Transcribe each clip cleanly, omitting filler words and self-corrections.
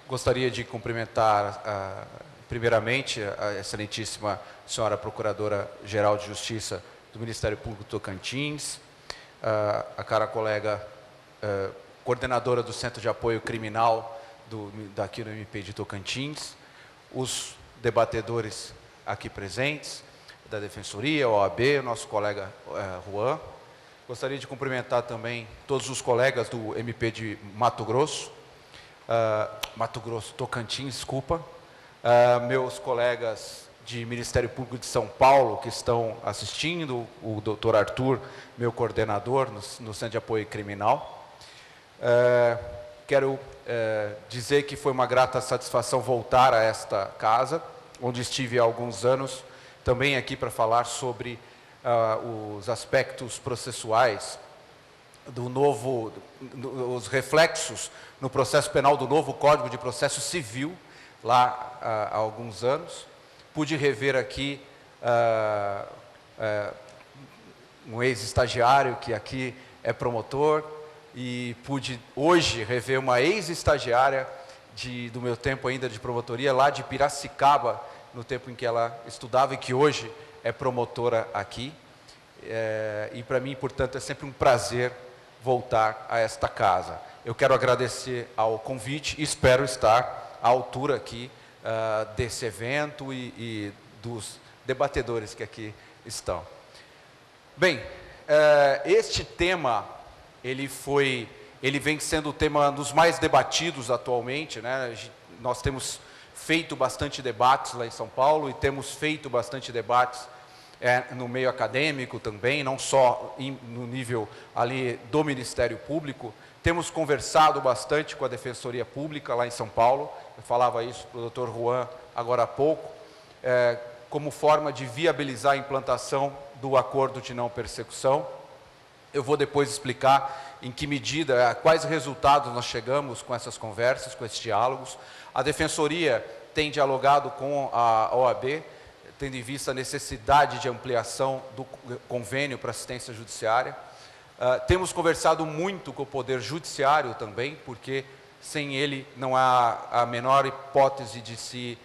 Gostaria de cumprimentar, primeiramente, a excelentíssima senhora Procuradora-Geral de Justiça do Ministério Público do Tocantins, a cara colega coordenadora do Centro de Apoio Criminal daqui do MP de Tocantins, os debatedores aqui presentes, da Defensoria, OAB, o nosso colega Juan. Gostaria de cumprimentar também todos os colegas do MP de Mato Grosso, Tocantins, desculpa, meus colegas de Ministério Público de São Paulo que estão assistindo, o doutor Arthur, meu coordenador no Centro de Apoio Criminal. Quero dizer que foi uma grata satisfação voltar a esta casa, onde estive há alguns anos, também aqui para falar sobre os aspectos processuais os reflexos no processo penal do novo Código de Processo Civil, lá há alguns anos. Pude rever aqui um ex-estagiário que aqui é promotor, e pude hoje rever uma ex-estagiária do meu tempo ainda de promotoria, lá de Piracicaba, no tempo em que ela estudava e que hoje é promotora aqui. E para mim, portanto, é sempre um prazer voltar a esta casa. Eu quero agradecer ao convite e espero estar à altura aqui desse evento e dos debatedores que aqui estão. Bem, este tema, ele vem sendo o tema dos mais debatidos atualmente, né? Nós temos feito bastante debates lá em São Paulo e temos feito bastante debates no meio acadêmico também, não só no nível ali do Ministério Público. Temos conversado bastante com a Defensoria Pública lá em São Paulo, eu falava isso para o doutor Juan agora há pouco, como forma de viabilizar a implantação do acordo de não persecução. Eu vou depois explicar em que medida, quais resultados nós chegamos com essas conversas, com esses diálogos. A Defensoria tem dialogado com a OAB, tendo em vista a necessidade de ampliação do convênio para assistência judiciária. Temos conversado muito com o Poder Judiciário também, porque sem ele não há a menor hipótese de se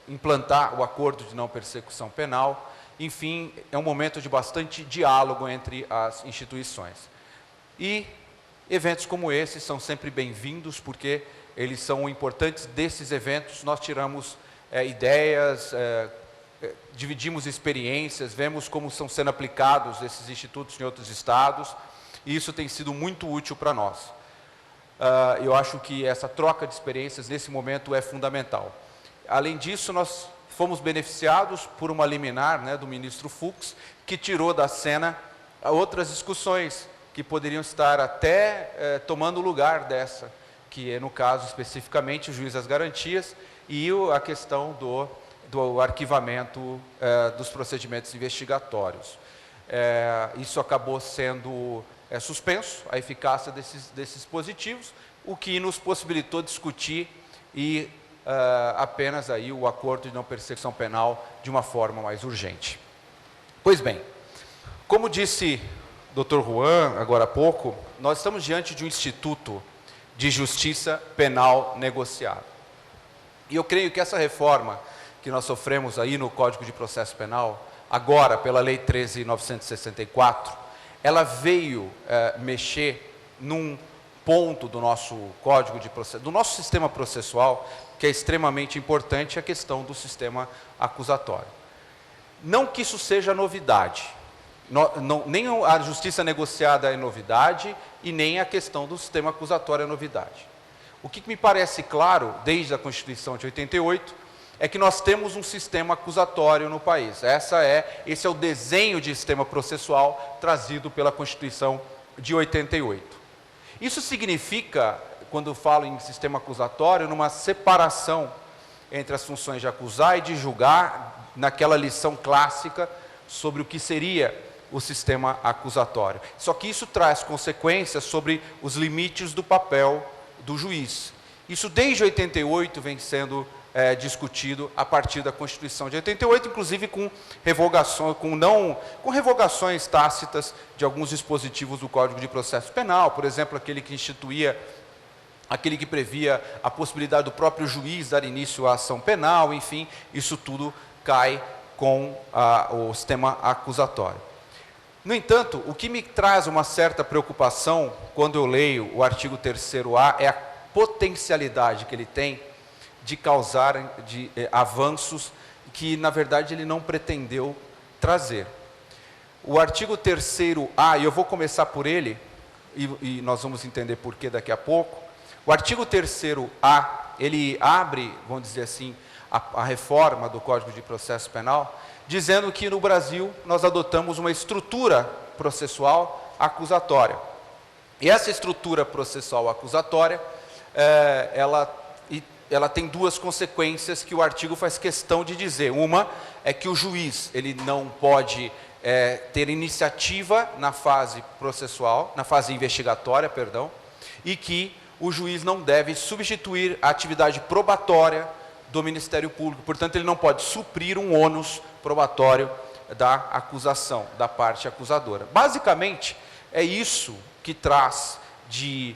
implantar o acordo de não persecução penal. Enfim, é um momento de bastante diálogo entre as instituições. E eventos como esse são sempre bem-vindos, porque eles são importantes. Desses eventos nós tiramos ideias, dividimos experiências, vemos como estão sendo aplicados esses institutos em outros estados, e isso tem sido muito útil para nós. Eu acho que essa troca de experiências nesse momento é fundamental. Além disso, nós fomos beneficiados por uma liminar, né, do ministro Fux, que tirou da cena outras discussões que poderiam estar até tomando lugar dessa, que é, no caso, especificamente, o juiz das garantias e a questão do arquivamento dos procedimentos investigatórios. Isso acabou sendo suspenso, a eficácia desses dispositivos, o que nos possibilitou discutir e apenas aí o acordo de não persecução penal de uma forma mais urgente. Pois bem, como disse o Dr. Juan agora há pouco, nós estamos diante de um instituto de justiça penal negociada. E eu creio que essa reforma que nós sofremos aí no Código de Processo Penal, agora pela Lei 13.964, ela veio mexer num ponto do nosso Código de Processo, do nosso sistema processual, que é extremamente importante, a questão do sistema acusatório. Não que isso seja novidade, nem a justiça negociada é novidade e nem a questão do sistema acusatório é novidade. O que me parece claro, desde a Constituição de 88, é que nós temos um sistema acusatório no país. Esse é o desenho de sistema processual trazido pela Constituição de 88. Isso significa, quando eu falo em sistema acusatório, numa separação entre as funções de acusar e de julgar, naquela lição clássica sobre o que seria o sistema acusatório. Só que isso traz consequências sobre os limites do papel do juiz. Isso desde 88 vem sendo discutido a partir da Constituição de 88, inclusive com revogações tácitas de alguns dispositivos do Código de Processo Penal, por exemplo, aquele que instituía aquele que previa a possibilidade do próprio juiz dar início à ação penal, enfim, isso tudo cai com o sistema acusatório. No entanto, o que me traz uma certa preocupação quando eu leio o artigo 3º-A é a potencialidade que ele tem de causar avanços que, na verdade, ele não pretendeu trazer. O artigo 3º-A, e eu vou começar por ele, e nós vamos entender por que daqui a pouco. O artigo 3º-A, ele abre, vamos dizer assim, a reforma do Código de Processo Penal, dizendo que no Brasil nós adotamos uma estrutura processual acusatória. E essa estrutura processual acusatória, ela tem duas consequências que o artigo faz questão de dizer. Uma é que o juiz ele não pode ter iniciativa na fase processual, na fase investigatória, perdão, e que o juiz não deve substituir a atividade probatória do Ministério Público. Portanto, ele não pode suprir um ônus probatório da acusação, da parte acusadora. Basicamente, é isso que traz de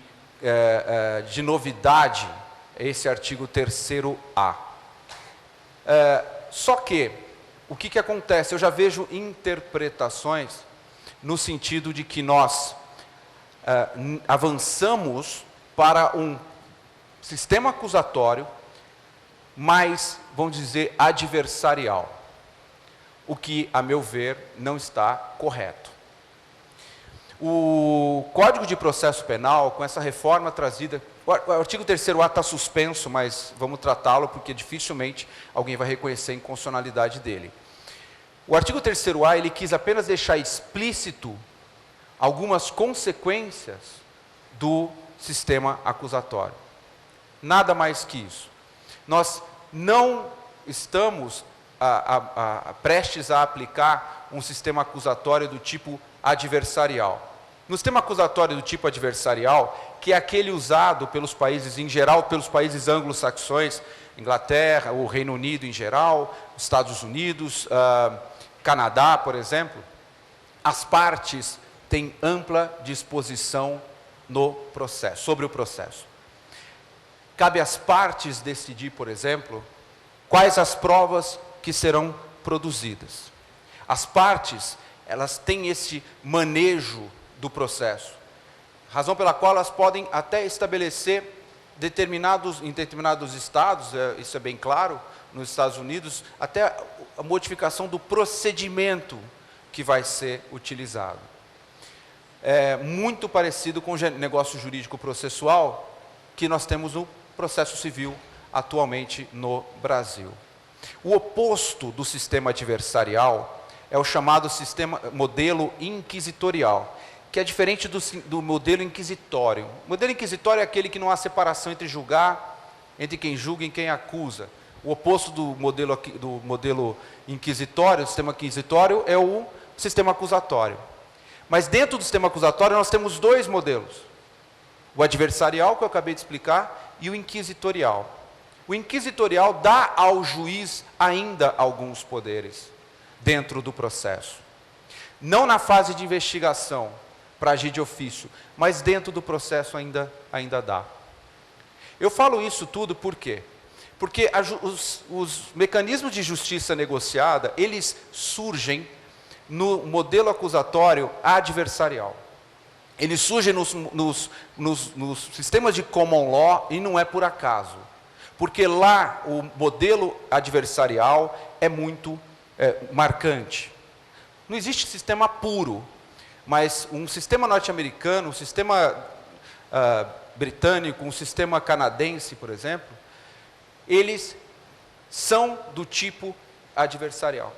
novidade esse artigo 3º-A. Só que, o que acontece? Eu já vejo interpretações no sentido de que nós avançamos para um sistema acusatório mais, vamos dizer, adversarial. O que, a meu ver, não está correto. O Código de Processo Penal, com essa reforma trazida, o artigo 3º-A está suspenso, mas vamos tratá-lo porque dificilmente alguém vai reconhecer a inconstitucionalidade dele. O artigo 3º-A, ele quis apenas deixar explícito algumas consequências do sistema acusatório. Nada mais que isso. Nós não estamos prestes a aplicar um sistema acusatório do tipo adversarial. No sistema acusatório do tipo adversarial, que é aquele usado pelos países, em geral, pelos países anglo-saxões, Inglaterra, o Reino Unido em geral, Estados Unidos, Canadá, por exemplo, as partes têm ampla disposição no processo, sobre o processo. Cabe às partes decidir, por exemplo, quais as provas que serão produzidas. As partes, elas têm esse manejo do processo, razão pela qual elas podem até estabelecer em determinados estados, isso é bem claro, nos Estados Unidos, até a modificação do procedimento que vai ser utilizado. É muito parecido com o negócio jurídico processual que nós temos no processo civil atualmente no Brasil. O oposto do sistema adversarial é o chamado modelo inquisitorial, que é diferente do modelo inquisitório. O modelo inquisitório é aquele que não há separação entre quem julga e quem acusa. O oposto do modelo inquisitório, do sistema inquisitório, é o sistema acusatório. Mas dentro do sistema acusatório nós temos dois modelos. O adversarial, que eu acabei de explicar, e o inquisitorial. O inquisitorial dá ao juiz ainda alguns poderes dentro do processo. Não na fase de investigação, para agir de ofício, mas dentro do processo ainda dá. Eu falo isso tudo por quê? Porque os mecanismos de justiça negociada, eles surgem no modelo acusatório adversarial. Eles surgem nos sistemas de common law e não é por acaso. Porque lá o modelo adversarial é muito marcante. Não existe sistema puro, mas um sistema norte-americano, um sistema britânico, um sistema canadense, por exemplo, eles são do tipo adversarial.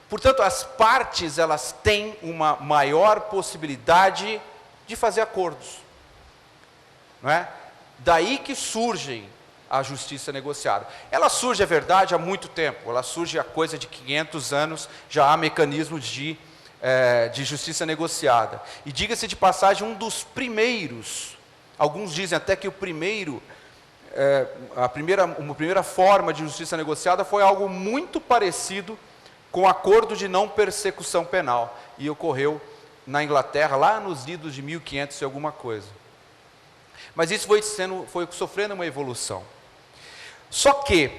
Portanto, as partes, elas têm uma maior possibilidade de fazer acordos. Não é? Daí que surge a justiça negociada. Ela surge, é verdade, há muito tempo. Ela surge há coisa de 500 anos, já há mecanismos de justiça negociada. E diga-se de passagem, um dos primeiros, alguns dizem até que uma primeira forma de justiça negociada foi algo muito parecido com o acordo de não persecução penal, e ocorreu na Inglaterra, lá nos idos de 1500 e alguma coisa. Mas isso foi sofrendo uma evolução. Só que,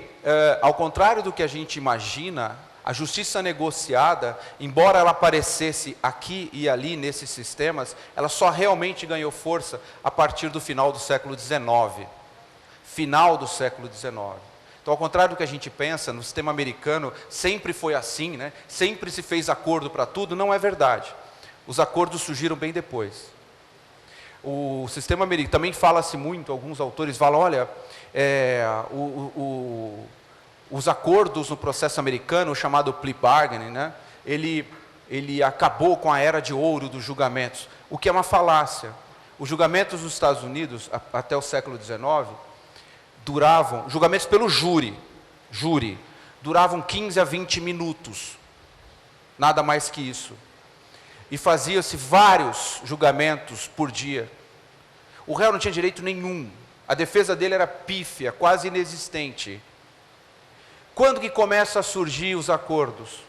ao contrário do que a gente imagina, a justiça negociada, embora ela aparecesse aqui e ali nesses sistemas, ela só realmente ganhou força a partir do final do século XIX. Final do século XIX. Então, ao contrário do que a gente pensa, no sistema americano sempre foi assim, né? Sempre se fez acordo para tudo, não é verdade. Os acordos surgiram bem depois. O sistema americano, também fala-se muito, alguns autores falam, olha, os acordos no processo americano, chamado plea bargaining, né, ele acabou com a era de ouro dos julgamentos, o que é uma falácia. Os julgamentos dos Estados Unidos, até o século XIX, duravam, julgamentos pelo júri, duravam 15 a 20 minutos, nada mais que isso. E fazia-se vários julgamentos por dia. O réu não tinha direito nenhum. A defesa dele era pífia, quase inexistente. Quando que começam a surgir os acordos?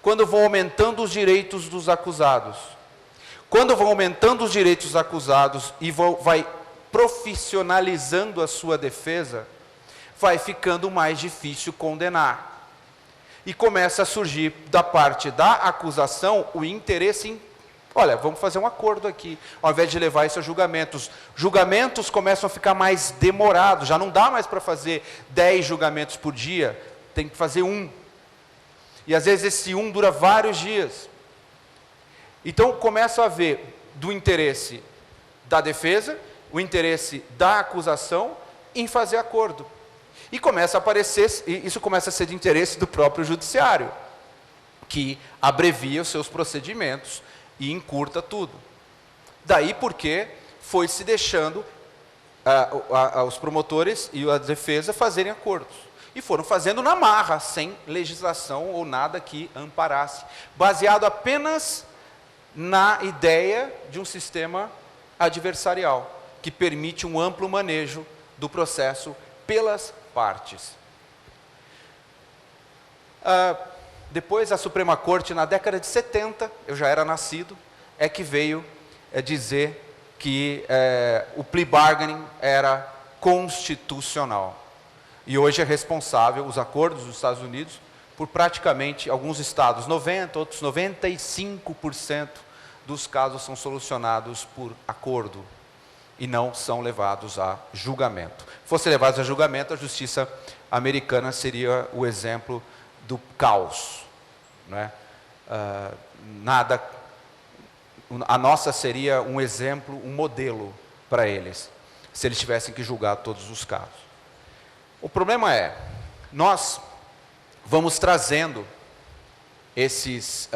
Quando vão aumentando os direitos dos acusados. Quando vão aumentando os direitos dos acusados e vai profissionalizando a sua defesa, vai ficando mais difícil condenar. E começa a surgir da parte da acusação o interesse em, olha, vamos fazer um acordo aqui, ao invés de levar isso a julgamentos. Julgamentos começam a ficar mais demorados, já não dá mais para fazer 10 julgamentos por dia, tem que fazer um. E às vezes esse um dura vários dias. Então começa a haver do interesse da defesa, o interesse da acusação em fazer acordo. E começa a aparecer, isso começa a ser de interesse do próprio judiciário, que abrevia os seus procedimentos e encurta tudo. Daí porque foi se deixando os promotores e a defesa fazerem acordos. E foram fazendo na marra, sem legislação ou nada que amparasse, baseado apenas na ideia de um sistema adversarial, que permite um amplo manejo do processo pelas partes. Depois a Suprema Corte, na década de 70, eu já era nascido, é que veio dizer que o plea bargaining era constitucional. E hoje é responsável, os acordos dos Estados Unidos, por praticamente alguns estados, 90%, outros 95% dos casos são solucionados por acordo e não são levados a julgamento. Fosse levados a julgamento, a justiça americana seria o exemplo do caos, não é? A nossa seria um exemplo, um modelo para eles, se eles tivessem que julgar todos os casos. O problema é, nós vamos trazendo esses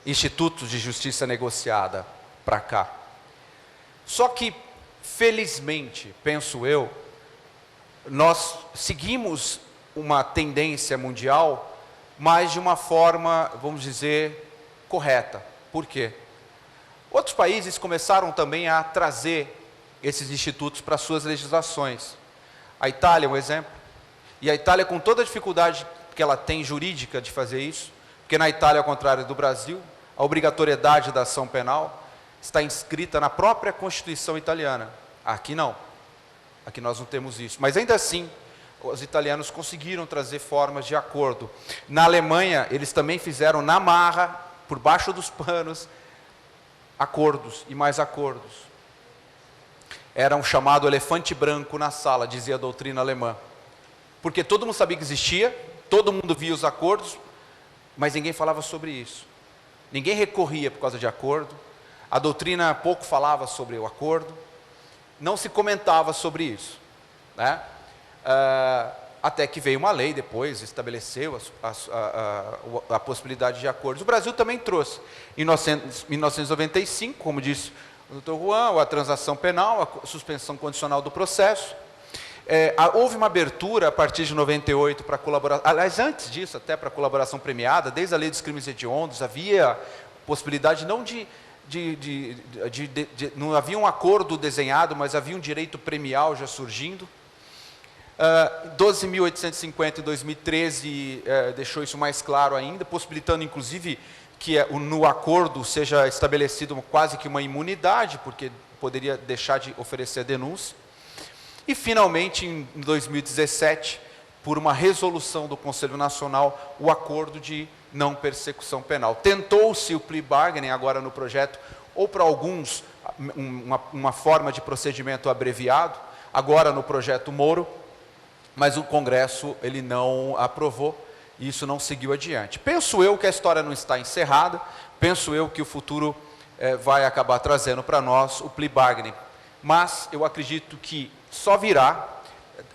institutos de justiça negociada para cá. Só que, felizmente, penso eu, nós seguimos uma tendência mundial, mas de uma forma, vamos dizer, correta. Por quê? Outros países começaram também a trazer esses institutos para suas legislações. A Itália é um exemplo. E a Itália, com toda a dificuldade que ela tem jurídica de fazer isso, porque na Itália, ao contrário do Brasil, a obrigatoriedade da ação penal está inscrita na própria Constituição italiana. Aqui não. Aqui nós não temos isso. Mas ainda assim, os italianos conseguiram trazer formas de acordo. Na Alemanha, eles também fizeram na marra, por baixo dos panos, acordos e mais acordos. Era um chamado elefante branco na sala, dizia a doutrina alemã. Porque todo mundo sabia que existia, todo mundo via os acordos, mas ninguém falava sobre isso. Ninguém recorria por causa de acordo, a doutrina pouco falava sobre o acordo, não se comentava sobre isso, né? Até que veio uma lei depois, estabeleceu a possibilidade de acordos. O Brasil também trouxe, em 1995, como disse o Dr. Juan, a transação penal, a suspensão condicional do processo. Houve uma abertura a partir de 98 para colaboração, aliás, antes disso, até para colaboração premiada, desde a lei dos crimes hediondos, havia possibilidade não não havia um acordo desenhado, mas havia um direito premial já surgindo. 12.850 em 2013 deixou isso mais claro ainda, possibilitando inclusive que no acordo seja estabelecido quase que uma imunidade, porque poderia deixar de oferecer denúncia. E, finalmente, em 2017, por uma resolução do Conselho Nacional, o acordo de não persecução penal. Tentou-se o plea bargaining agora no projeto, ou para alguns, uma forma de procedimento abreviado, agora no projeto Moro, mas o Congresso ele não aprovou, e isso não seguiu adiante. Penso eu que a história não está encerrada, penso eu que o futuro vai acabar trazendo para nós o plea bargaining, mas eu acredito que só virá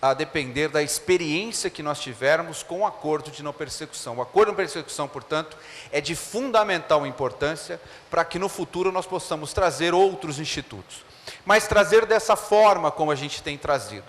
a depender da experiência que nós tivermos com o acordo de não persecução. O acordo de não persecução, portanto, é de fundamental importância para que no futuro nós possamos trazer outros institutos. Mas trazer dessa forma como a gente tem trazido.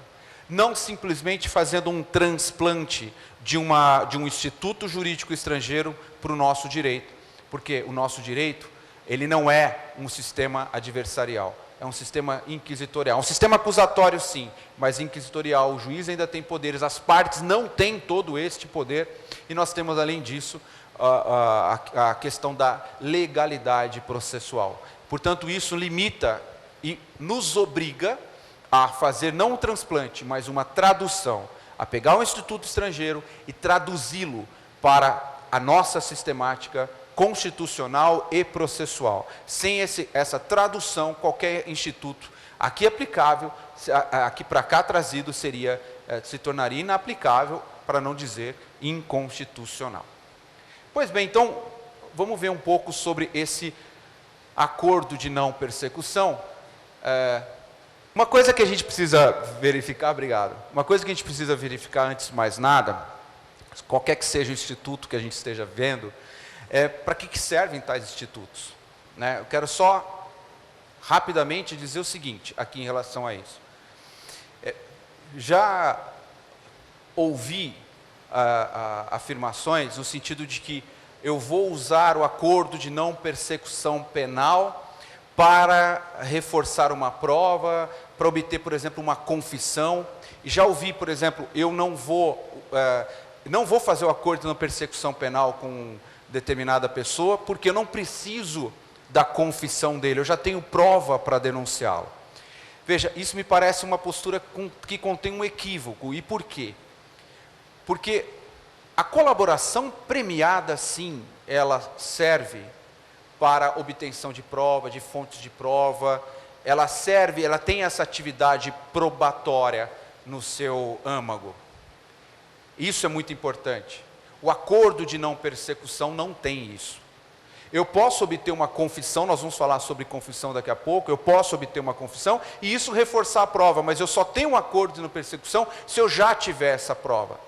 Não simplesmente fazendo um transplante de um instituto jurídico estrangeiro para o nosso direito. Porque o nosso direito, ele não é um sistema adversarial. É um sistema inquisitorial. Um sistema acusatório, sim, mas inquisitorial. O juiz ainda tem poderes, as partes não têm todo este poder. E nós temos, além disso, a questão da legalidade processual. Portanto, isso limita e nos obriga a fazer não um transplante, mas uma tradução. A pegar um instituto estrangeiro e traduzi-lo para a nossa sistemática constitucional e processual. Sem essa tradução, qualquer instituto aqui aplicável, aqui para cá trazido, se tornaria inaplicável, para não dizer inconstitucional. Pois bem, então, vamos ver um pouco sobre esse acordo de não persecução. Uma coisa que a gente precisa verificar, obrigado, uma coisa que a gente precisa verificar antes de mais nada, qualquer que seja o instituto que a gente esteja vendo, para que servem tais institutos? Né? Eu quero só rapidamente dizer o seguinte, aqui em relação a isso. Já ouvi afirmações no sentido de que eu vou usar o acordo de não persecução penal para reforçar uma prova, para obter, por exemplo, uma confissão. E já ouvi, por exemplo, eu não vou fazer o acordo de não persecução penal com determinada pessoa, porque eu não preciso da confissão dele, eu já tenho prova para denunciá-lo. Veja, isso me parece uma postura que contém um equívoco. E por quê? Porque a colaboração premiada, sim, ela serve para obtenção de prova, de fontes de prova, ela tem essa atividade probatória no seu âmago. Isso é muito importante. O acordo de não persecução não tem isso. Eu posso obter uma confissão, nós vamos falar sobre confissão daqui a pouco, eu posso obter uma confissão e isso reforçar a prova, mas eu só tenho um acordo de não persecução se eu já tiver essa prova.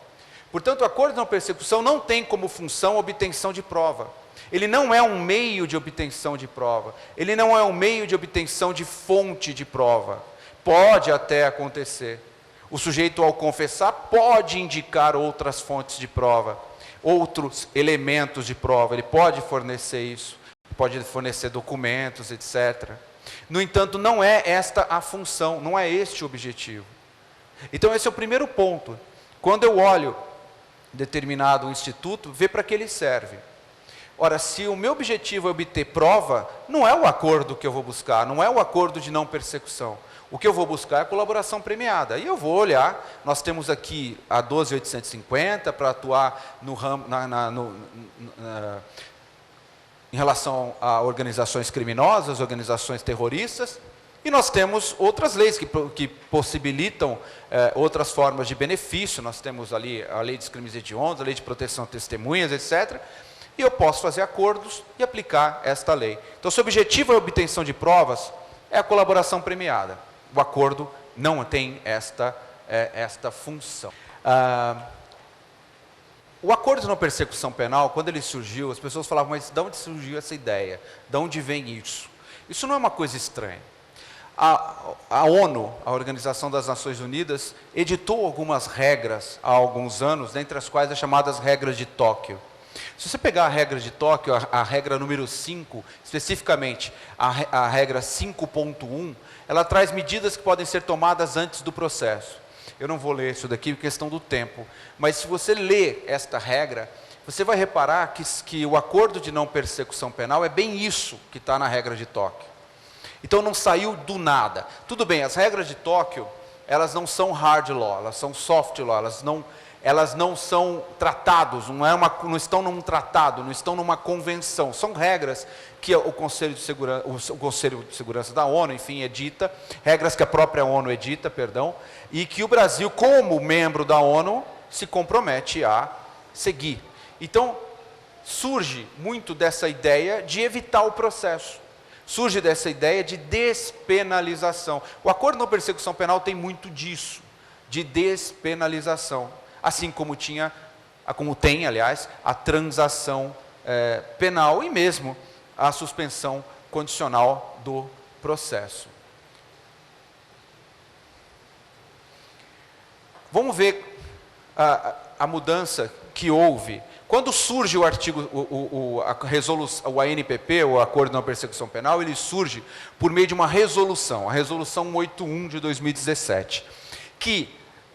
Portanto, o acordo de não persecução não tem como função a obtenção de prova. Ele não é um meio de obtenção de prova, ele não é um meio de obtenção de fonte de prova. Pode até acontecer. O sujeito, ao confessar, pode indicar outras fontes de prova, outros elementos de prova, ele pode fornecer isso, pode fornecer documentos, etc. No entanto, não é esta a função, não é este o objetivo. Então, esse é o primeiro ponto. Quando eu olho determinado instituto, vê para que ele serve. Ora, se o meu objetivo é obter prova, não é o acordo que eu vou buscar, não é o acordo de não persecução. O que eu vou buscar é a colaboração premiada. E eu vou olhar, nós temos aqui a 12.850 para atuar no ramo, em relação a organizações criminosas, organizações terroristas, e nós temos outras leis que possibilitam outras formas de benefício. Nós temos ali a lei de crimes hediondos, a lei de proteção a testemunhas, etc., e eu posso fazer acordos e aplicar esta lei. Então, se o objetivo é a obtenção de provas, é a colaboração premiada. O acordo não tem esta função. O acordo de não persecução penal, quando ele surgiu, as pessoas falavam, mas de onde surgiu essa ideia? De onde vem isso? Isso não é uma coisa estranha. A ONU, a Organização das Nações Unidas, editou algumas regras há alguns anos, dentre as quais as chamadas regras de Tóquio. Se você pegar a regra de Tóquio, a regra número 5, especificamente a regra 5.1, ela traz medidas que podem ser tomadas antes do processo. Eu não vou ler isso daqui por questão do tempo, mas se você ler esta regra, você vai reparar que o acordo de não persecução penal é bem isso que está na regra de Tóquio. Então não saiu do nada. Tudo bem, as regras de Tóquio, elas não são hard law, elas são soft law, elas não são tratados, não estão num tratado, não estão numa convenção. São regras que o Conselho de Segurança da ONU, enfim, edita, regras que a própria ONU edita, e que o Brasil, como membro da ONU, se compromete a seguir. Então, surge muito dessa ideia de evitar o processo. Surge dessa ideia de despenalização. O acordo de não persecução penal tem muito disso, de despenalização. Assim como tem, aliás, a transação penal e mesmo a suspensão condicional do processo. Vamos ver a mudança que houve. Quando surge o artigo, a ANPP, o Acordo de Não Persecução Penal, ele surge por meio de uma resolução, a Resolução 181 de 2017, que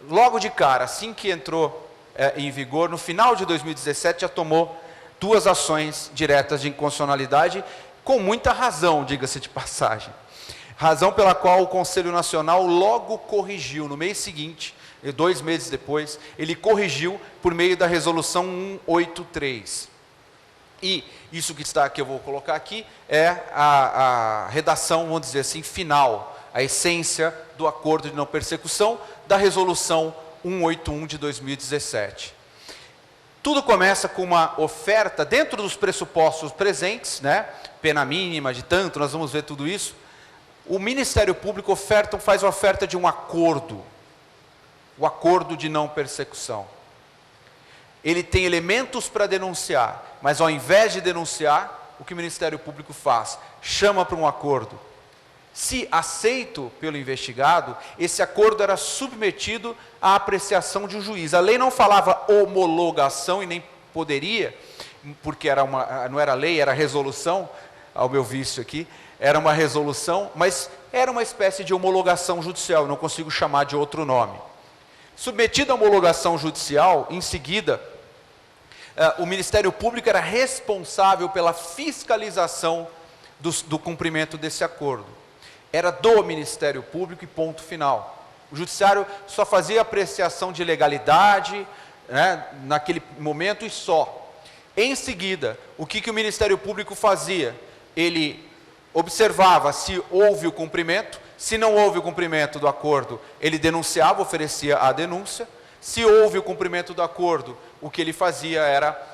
logo de cara, assim que entrou em vigor, no final de 2017, já tomou 2 ações diretas de inconstitucionalidade, com muita razão, diga-se de passagem. Razão pela qual o Conselho Nacional logo corrigiu, no mês seguinte, 2 meses depois, ele corrigiu por meio da Resolução 183. E isso que eu vou colocar aqui, é a redação, vamos dizer assim, final, a essência do Acordo de Não Persecução da Resolução 181 de 2017. Tudo começa com uma oferta, dentro dos pressupostos presentes, pena mínima de tanto, nós vamos ver tudo isso. O Ministério Público faz a oferta de um acordo, o acordo de não persecução. Ele tem elementos para denunciar, mas ao invés de denunciar, o que o Ministério Público faz? Chama para um acordo. Se aceito pelo investigado, esse acordo era submetido à apreciação de um juiz. A lei não falava homologação e nem poderia, porque não era lei, era resolução, ao meu vício aqui, era uma resolução, mas era uma espécie de homologação judicial, não consigo chamar de outro nome. Submetido à homologação judicial, em seguida, o Ministério Público era responsável pela fiscalização do cumprimento desse acordo. Era do Ministério Público e ponto final. O Judiciário só fazia apreciação de legalidade, naquele momento e só. Em seguida, o que o Ministério Público fazia? Ele observava se houve o cumprimento. Se não houve o cumprimento do acordo, ele denunciava, oferecia a denúncia. Se houve o cumprimento do acordo, o que ele fazia era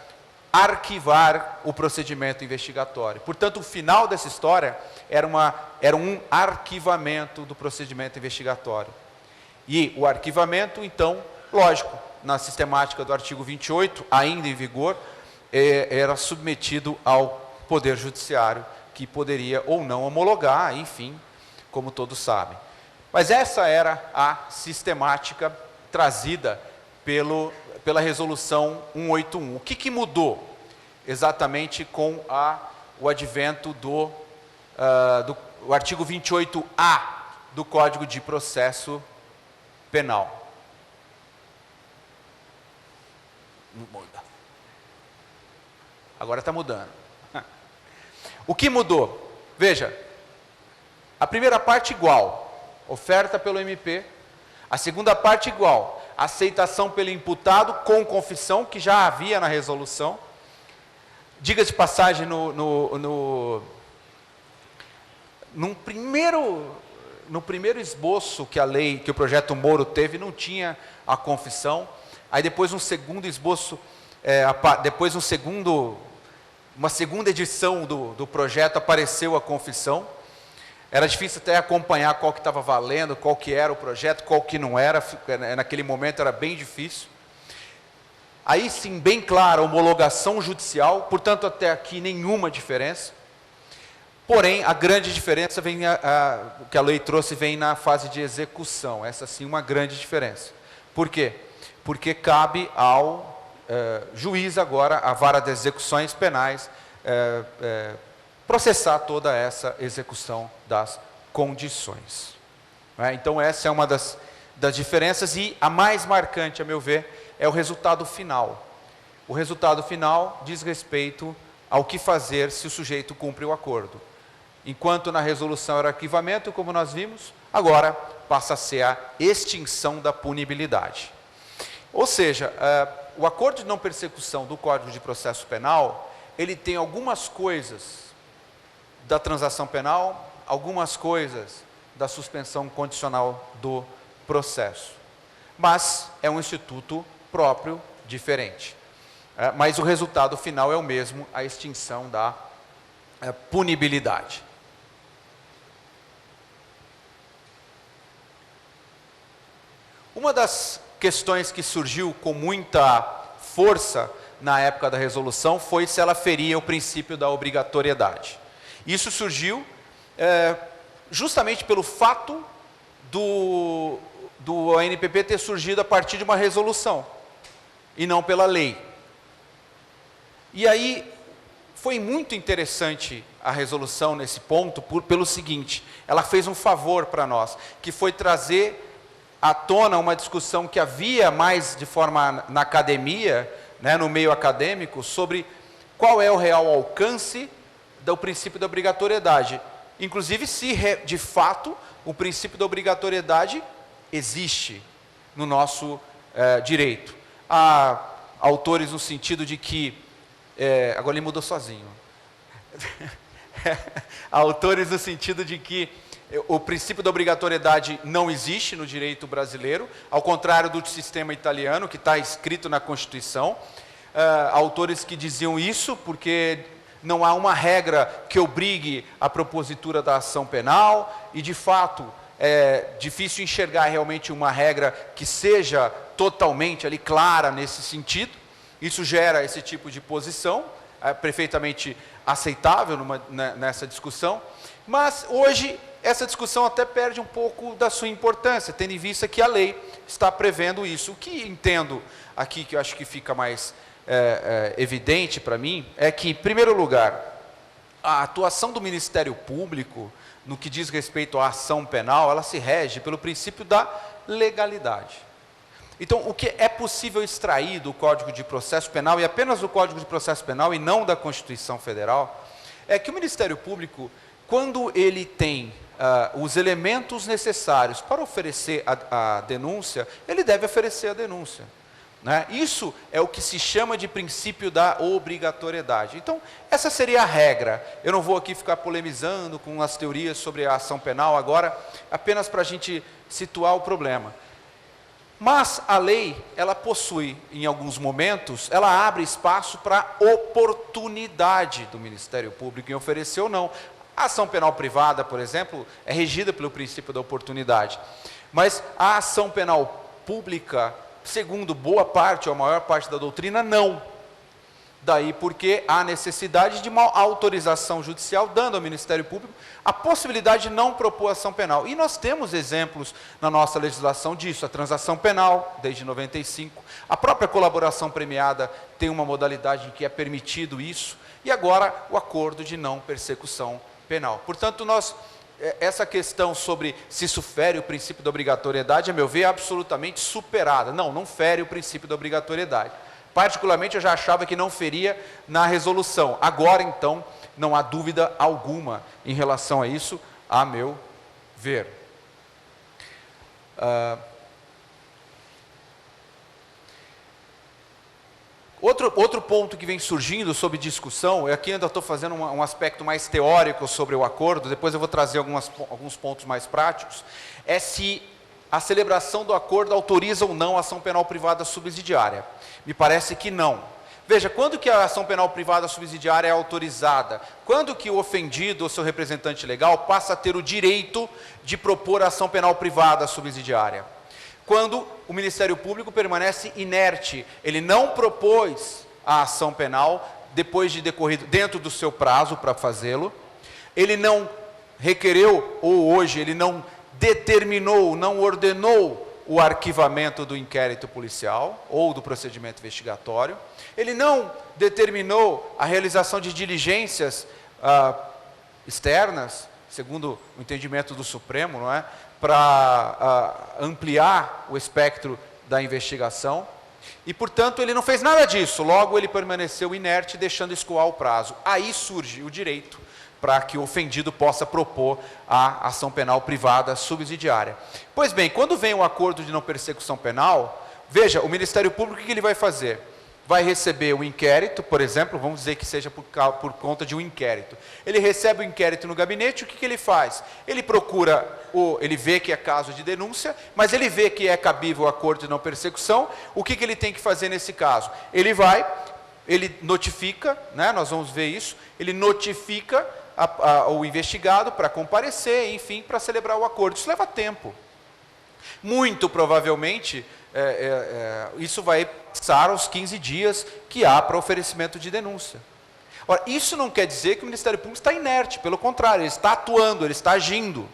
arquivar o procedimento investigatório. Portanto, o final dessa história era um arquivamento do procedimento investigatório. E o arquivamento, então, lógico, na sistemática do artigo 28, ainda em vigor, era submetido ao Poder Judiciário, que poderia ou não homologar, enfim, como todos sabem. Mas essa era a sistemática trazida pela Resolução 181. O que mudou exatamente com o advento do artigo 28A do Código de Processo Penal? Muda. Agora está mudando. O que mudou? Veja, a primeira parte igual, oferta pelo MP. A segunda parte igual, aceitação pelo imputado com confissão, que já havia na resolução. Diga-se de passagem, no primeiro esboço que o projeto Moro teve, não tinha a confissão. Aí depois um segundo esboço, uma segunda edição do projeto apareceu a confissão. Era difícil até acompanhar qual que estava valendo, qual que era o projeto, qual que não era. Naquele momento era bem difícil. Aí sim, bem clara, homologação judicial, portanto até aqui nenhuma diferença. Porém, a grande diferença que a lei trouxe vem na fase de execução. Essa sim uma grande diferença. Por quê? Porque cabe ao juiz agora, a vara das execuções penais, processar toda essa execução das condições. Então essa é uma das diferenças, e a mais marcante, a meu ver, é o resultado final. O resultado final diz respeito ao que fazer se o sujeito cumpre o acordo. Enquanto na resolução era arquivamento, como nós vimos, agora passa a ser a extinção da punibilidade. Ou seja, o acordo de não persecução do Código de Processo Penal, ele tem algumas coisas da transação penal, algumas coisas da suspensão condicional do processo. Mas é um instituto próprio, diferente. Mas o resultado final é o mesmo, a extinção da punibilidade. Uma das questões que surgiu com muita força na época da resolução foi se ela feria o princípio da obrigatoriedade. Isso surgiu justamente pelo fato do ANPP ter surgido a partir de uma resolução e não pela lei. E aí foi muito interessante a resolução nesse ponto pelo seguinte: ela fez um favor para nós, que foi trazer à tona uma discussão que havia mais de forma na academia, né, no meio acadêmico, sobre qual é o real alcance do princípio da obrigatoriedade. Inclusive, se de fato o princípio da obrigatoriedade existe no nosso direito. Há autores no sentido de que... agora ele mudou sozinho. Há autores no sentido de que o princípio da obrigatoriedade não existe no direito brasileiro, ao contrário do sistema italiano, que está escrito na Constituição. Autores que diziam isso porque não há uma regra que obrigue a propositura da ação penal, e de fato é difícil enxergar realmente uma regra que seja totalmente ali clara nesse sentido. Isso gera esse tipo de posição, perfeitamente aceitável nessa discussão, mas hoje essa discussão até perde um pouco da sua importância, tendo em vista que a lei está prevendo isso. O que entendo aqui, que eu acho que fica mais evidente para mim, é que, em primeiro lugar, a atuação do Ministério Público, no que diz respeito à ação penal, ela se rege pelo princípio da legalidade. Então, o que é possível extrair do Código de Processo Penal, e apenas do Código de Processo Penal e não da Constituição Federal, é que o Ministério Público, quando ele tem os elementos necessários para oferecer a denúncia, ele deve oferecer a denúncia. Né? Isso é o que se chama de princípio da obrigatoriedade. Então, essa seria a regra. Eu não vou aqui ficar polemizando com as teorias sobre a ação penal agora, apenas para a gente situar o problema. Mas a lei, ela possui, em alguns momentos, ela abre espaço para oportunidade do Ministério Público em oferecer ou não. A ação penal privada, por exemplo, é regida pelo princípio da oportunidade. Mas a ação penal pública, segundo boa parte ou a maior parte da doutrina, não. Daí porque há necessidade de uma autorização judicial, dando ao Ministério Público a possibilidade de não propor ação penal. E nós temos exemplos na nossa legislação disso. A transação penal, desde 95. A própria colaboração premiada tem uma modalidade em que é permitido isso. E agora o acordo de não persecução penal. Portanto, essa questão sobre se isso fere o princípio da obrigatoriedade, a meu ver, é absolutamente superada. Não fere o princípio da obrigatoriedade. Particularmente, eu já achava que não feria na resolução. Agora, então, não há dúvida alguma em relação a isso, a meu ver. Outro ponto que vem surgindo sob discussão, aqui ainda estou fazendo um aspecto mais teórico sobre o acordo, depois eu vou trazer alguns pontos mais práticos, é se a celebração do acordo autoriza ou não a ação penal privada subsidiária. Me parece que não. Veja, quando que a ação penal privada subsidiária é autorizada? Quando que o ofendido ou seu representante legal passa a ter o direito de propor a ação penal privada subsidiária? Quando o Ministério Público permanece inerte, ele não propôs a ação penal depois de decorrido, dentro do seu prazo para fazê-lo, ele não requereu, ou hoje ele não determinou, não ordenou o arquivamento do inquérito policial ou do procedimento investigatório, ele não determinou a realização de diligências externas, segundo o entendimento do Supremo, não é? Para ampliar o espectro da investigação. E, portanto, ele não fez nada disso, logo ele permaneceu inerte, deixando escoar o prazo. Aí surge o direito para que o ofendido possa propor a ação penal privada subsidiária. Pois bem, quando vem o acordo de não persecução penal, veja, o Ministério Público, o que ele vai fazer? Vai receber o inquérito, por exemplo, vamos dizer que seja por conta de um inquérito. Ele recebe o inquérito no gabinete, o que ele faz? Ele procura, ele vê que é caso de denúncia, mas ele vê que é cabível o acordo de não persecução, o que ele tem que fazer nesse caso? Ele notifica, né, nós vamos ver isso, ele notifica o investigado para comparecer, enfim, para celebrar o acordo. Isso leva tempo. Muito provavelmente, isso vai passar os 15 dias que há para oferecimento de denúncia. Ora, isso não quer dizer que o Ministério Público está inerte, pelo contrário, ele está atuando, ele está agindo.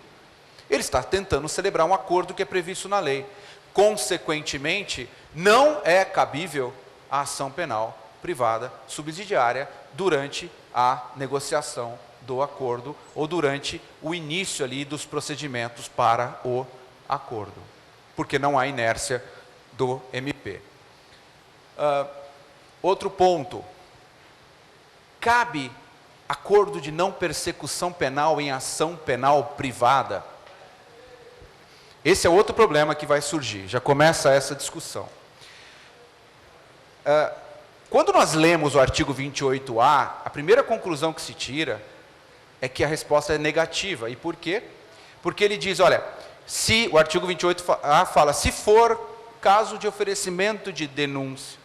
Ele está tentando celebrar um acordo que é previsto na lei. Consequentemente, não é cabível a ação penal privada subsidiária durante a negociação do acordo ou durante o início ali dos procedimentos para o acordo, porque não há inércia do MP. Outro ponto, cabe acordo de não persecução penal em ação penal privada? Esse é outro problema que vai surgir, já começa essa discussão. Quando nós lemos o artigo 28A, a primeira conclusão que se tira é que a resposta é negativa. E por quê? Porque ele diz, olha, se o artigo 28A fala, se for caso de oferecimento de denúncia,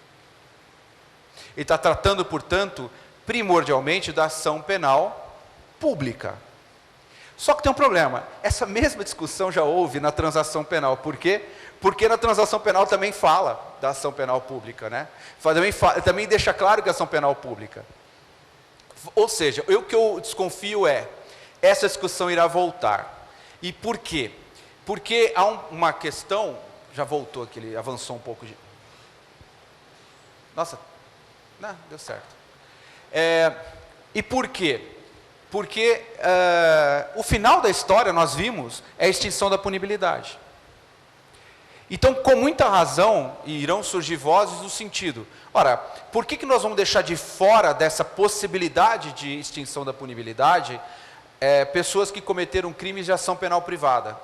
ele está tratando, portanto, primordialmente da ação penal pública. Só que tem um problema, essa mesma discussão já houve na transação penal. Por quê? Porque na transação penal também fala da ação penal pública, né? Também deixa claro que é ação penal pública. Ou seja, o que eu desconfio essa discussão irá voltar. E por quê? Porque há uma questão, já voltou aqui, ele avançou um pouco de... Nossa, não, deu certo. E por quê? Porque o final da história, nós vimos, é a extinção da punibilidade. Então, com muita razão, irão surgir vozes no sentido, ora, por que nós vamos deixar de fora dessa possibilidade de extinção da punibilidade pessoas que cometeram crimes de ação penal privada?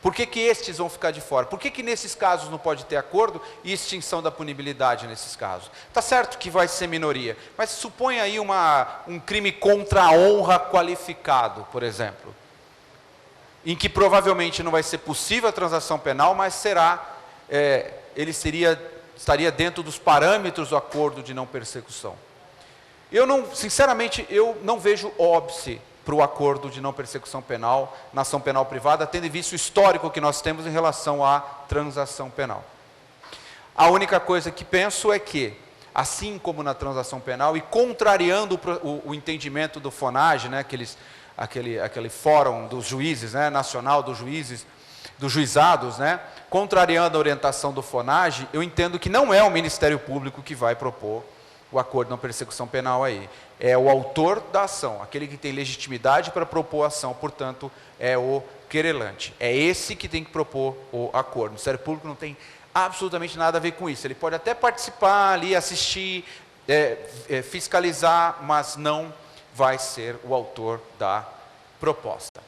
Por que estes vão ficar de fora? Por que nesses casos não pode ter acordo e extinção da punibilidade nesses casos? Está certo que vai ser minoria, mas supõe aí um crime contra a honra qualificado, por exemplo, em que provavelmente não vai ser possível a transação penal, mas ele estaria dentro dos parâmetros do acordo de não persecução. Sinceramente, eu não vejo óbice para o acordo de não persecução penal na ação penal privada, tendo em vista o histórico que nós temos em relação à transação penal. A única coisa que penso é que, assim como na transação penal, e contrariando o entendimento do FONAGE, né, aquele fórum dos juízes, né, nacional dos juízes, dos juizados, né, contrariando a orientação do FONAGE, eu entendo que não é o Ministério Público que vai propor o acordo de não persecução penal aí. É o autor da ação, aquele que tem legitimidade para propor a ação, portanto, é o querelante. É esse que tem que propor o acordo. O Ministério Público não tem absolutamente nada a ver com isso. Ele pode até participar ali, assistir, fiscalizar, mas não vai ser o autor da proposta.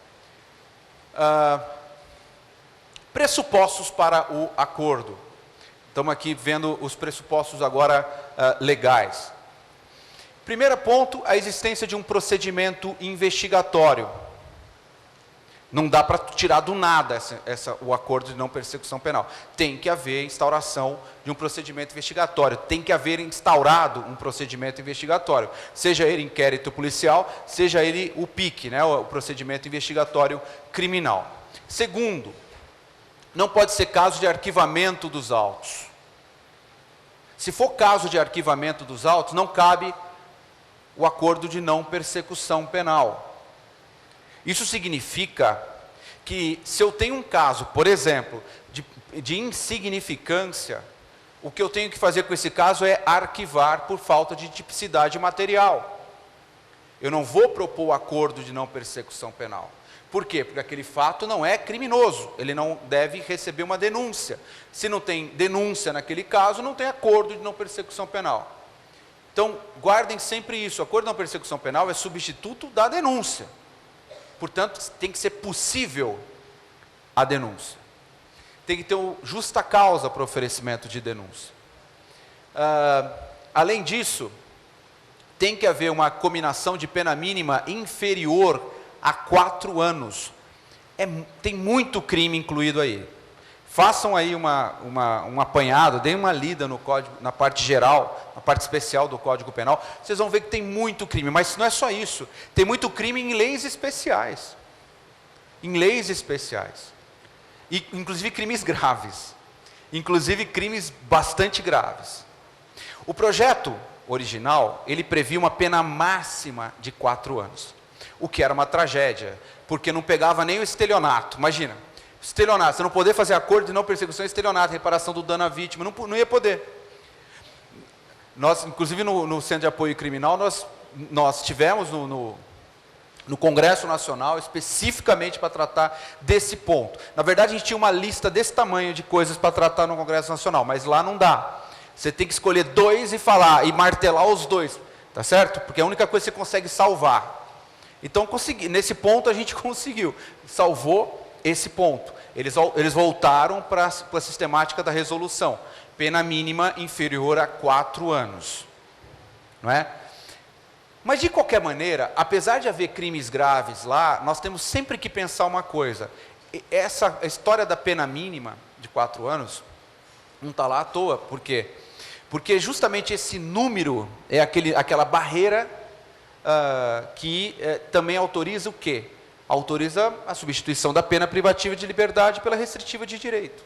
Pressupostos para o acordo. Estamos aqui vendo os pressupostos agora legais. Primeiro ponto, a existência de um procedimento investigatório. Não dá para tirar do nada o acordo de não persecução penal. Tem que haver instauração de um procedimento investigatório. Tem que haver instaurado um procedimento investigatório. Seja ele inquérito policial, seja ele o PIC, né, o procedimento investigatório criminal. Segundo, não pode ser caso de arquivamento dos autos. Se for caso de arquivamento dos autos, não cabe o acordo de não persecução penal. Isso significa que, se eu tenho um caso, por exemplo, de insignificância, o que eu tenho que fazer com esse caso é arquivar por falta de tipicidade material. Eu não vou propor o acordo de não persecução penal, Por quê? Porque aquele fato não é criminoso, ele não deve receber uma denúncia. Se não tem denúncia naquele caso, não tem acordo de não persecução penal. Então, guardem sempre isso, o acordo de não persecução penal é substituto da denúncia. Portanto, tem que ser possível a denúncia. Tem que ter justa causa para o oferecimento de denúncia. Além disso, tem que haver uma cominação de pena mínima inferior a 4 anos. Tem muito crime incluído aí. Façam aí um apanhado, deem uma lida no código, na parte geral, na parte especial do Código Penal. Vocês vão ver que tem muito crime, mas não é só isso. Tem muito crime em leis especiais. Em leis especiais. E, inclusive crimes graves. Inclusive crimes bastante graves. O projeto original, ele previa uma pena máxima de 4 anos. O que era uma tragédia, porque não pegava nem o estelionato. Imagina, estelionato, você não poder fazer acordo de não persecução, estelionato, reparação do dano à vítima, não ia poder. Nós, inclusive no Centro de Apoio Criminal, nós tivemos no Congresso Nacional, especificamente para tratar desse ponto. Na verdade, a gente tinha uma lista desse tamanho de coisas para tratar no Congresso Nacional, mas lá não dá. Você tem que escolher 2 e falar, e martelar os 2, tá certo? Porque é a única coisa que você consegue salvar. Então, nesse ponto a gente conseguiu, salvou esse ponto. Eles voltaram para a sistemática da resolução. Pena mínima inferior a 4 anos. Não é? Mas, de qualquer maneira, apesar de haver crimes graves lá, nós temos sempre que pensar uma coisa. A história da pena mínima de 4 anos não está lá à toa. Por quê? Porque justamente esse número é aquela barreira que também autoriza o quê? Autoriza a substituição da pena privativa de liberdade pela restritiva de direito.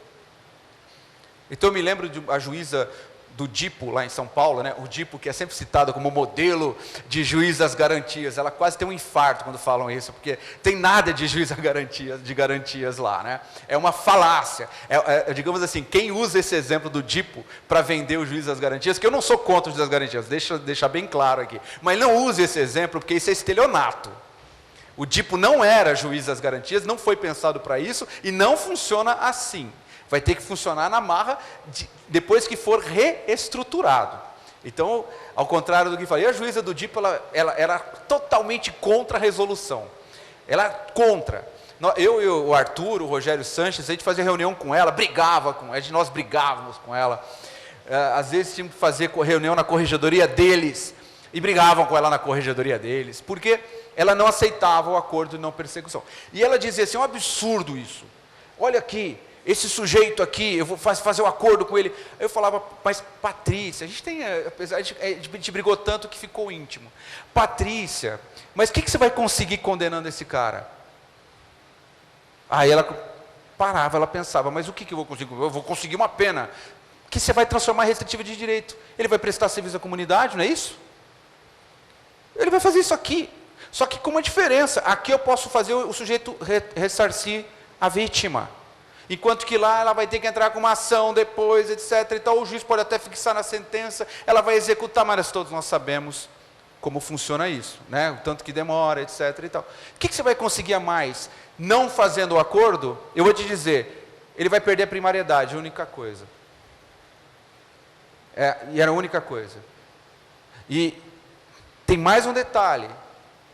Então eu me lembro de a juíza do DIPO, lá em São Paulo, né? O DIPO, que é sempre citado como modelo de juiz das garantias, ela quase tem um infarto quando falam isso, porque tem nada de juiz de garantias lá, né? É uma falácia. Digamos assim, quem usa esse exemplo do DIPO para vender o juiz das garantias, que eu não sou contra o juiz das garantias, deixa bem claro aqui, mas não use esse exemplo, porque isso é estelionato. O DIPO não era juiz das garantias, não foi pensado para isso, e não funciona assim. Vai ter que funcionar na marra depois que for reestruturado. Então, ao contrário do que falei, a juíza do DIPO, ela era totalmente contra a resolução. Ela era contra. Eu e o Arthur, o Rogério Sanches, a gente fazia reunião com ela, nós brigávamos com ela. Às vezes tínhamos que fazer reunião na corregedoria deles, e brigavam com ela na corregedoria deles, porque ela não aceitava o acordo de não persecução. E ela dizia assim, é um absurdo isso. Olha aqui, esse sujeito aqui, eu vou fazer um acordo com ele. Eu falava, mas Patrícia, a gente tem, apesar de a gente brigou tanto que ficou íntimo. Patrícia, mas o que você vai conseguir condenando esse cara? Aí ela parava, ela pensava, mas o que eu vou conseguir? Eu vou conseguir uma pena que você vai transformar em restritiva de direito. Ele vai prestar serviço à comunidade, não é isso? Ele vai fazer isso aqui. Só que com uma diferença, aqui eu posso fazer o sujeito ressarcir a vítima. Enquanto que lá ela vai ter que entrar com uma ação depois, etc. Então o juiz pode até fixar na sentença, ela vai executar, mas todos nós sabemos como funciona isso, né? O tanto que demora, etc. E tal. O que você vai conseguir a mais? Não fazendo o acordo, eu vou te dizer, ele vai perder a primariedade, a única coisa. E era a única coisa. E tem mais um detalhe.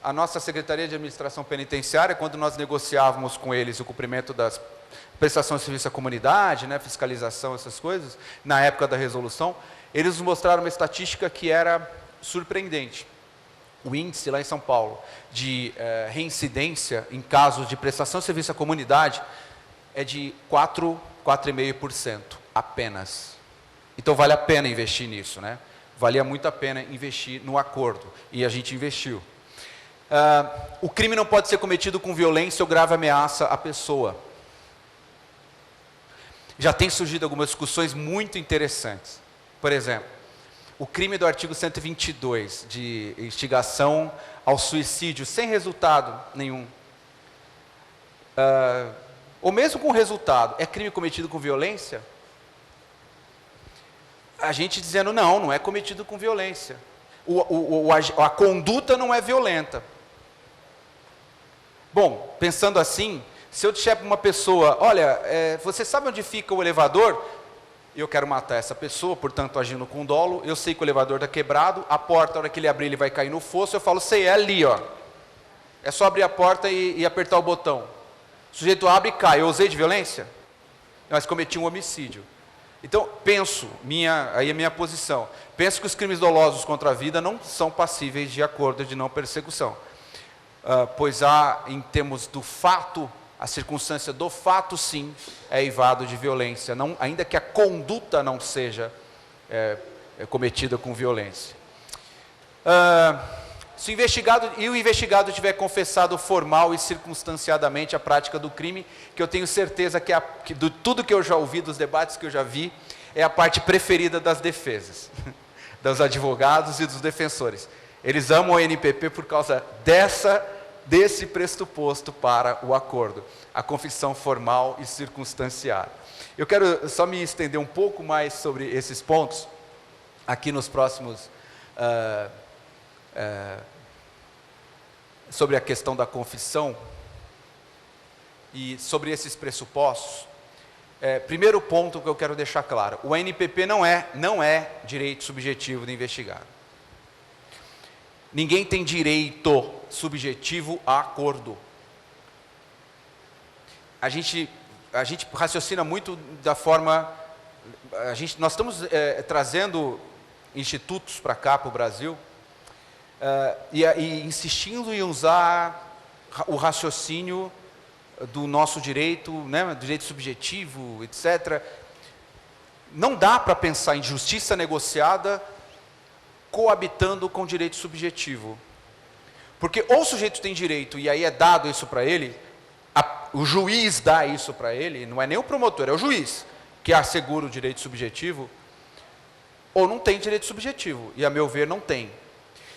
A nossa Secretaria de Administração Penitenciária, quando nós negociávamos com eles o cumprimento das prestação de serviço à comunidade, né, fiscalização, essas coisas, na época da resolução, eles nos mostraram uma estatística que era surpreendente. O índice lá em São Paulo de reincidência em casos de prestação de serviço à comunidade é de 4,5% apenas. Então vale a pena investir nisso, né? Valia muito a pena investir no acordo, e a gente investiu. O crime não pode ser cometido com violência ou grave ameaça à pessoa. Já tem surgido algumas discussões muito interessantes. Por exemplo, o crime do artigo 122, de instigação ao suicídio, sem resultado nenhum. Ou mesmo com resultado, é crime cometido com violência? A gente dizendo, não é cometido com violência. A conduta não é violenta. Bom, pensando assim, se eu disser para uma pessoa, olha, você sabe onde fica o elevador? Eu quero matar essa pessoa, portanto, agindo com dolo, eu sei que o elevador está quebrado, a porta, a hora que ele abrir, ele vai cair no fosso, eu falo, sei, é ali, ó. É só abrir a porta e apertar o botão. O sujeito abre e cai. Eu usei de violência? Mas cometi um homicídio. Então, penso, aí é minha posição, penso que os crimes dolosos contra a vida não são passíveis de acordo de não persecução. Pois há, em termos do fato, a circunstância do fato, sim, é eivado de violência, ainda que a conduta não seja cometida com violência. Se o investigado tiver confessado formal e circunstanciadamente a prática do crime, que eu tenho certeza que de tudo que eu já ouvi, dos debates que eu já vi, é a parte preferida das defesas, dos advogados e dos defensores. Eles amam o NPP por causa desse pressuposto para o acordo, a confissão formal e circunstanciada. Eu quero só me estender um pouco mais sobre esses pontos, aqui nos próximos, sobre a questão da confissão, e sobre esses pressupostos. Primeiro ponto que eu quero deixar claro, o NPP não é direito subjetivo do investigado. Ninguém tem direito subjetivo a acordo. A gente raciocina muito da forma... nós estamos trazendo institutos para cá, para o Brasil, e insistindo em usar o raciocínio do nosso direito, né, do direito subjetivo, etc. Não dá para pensar em justiça negociada coabitando com direito subjetivo. Porque ou o sujeito tem direito e aí é dado isso para ele, o juiz dá isso para ele, não é nem o promotor, é o juiz que assegura o direito subjetivo, ou não tem direito subjetivo, e a meu ver não tem.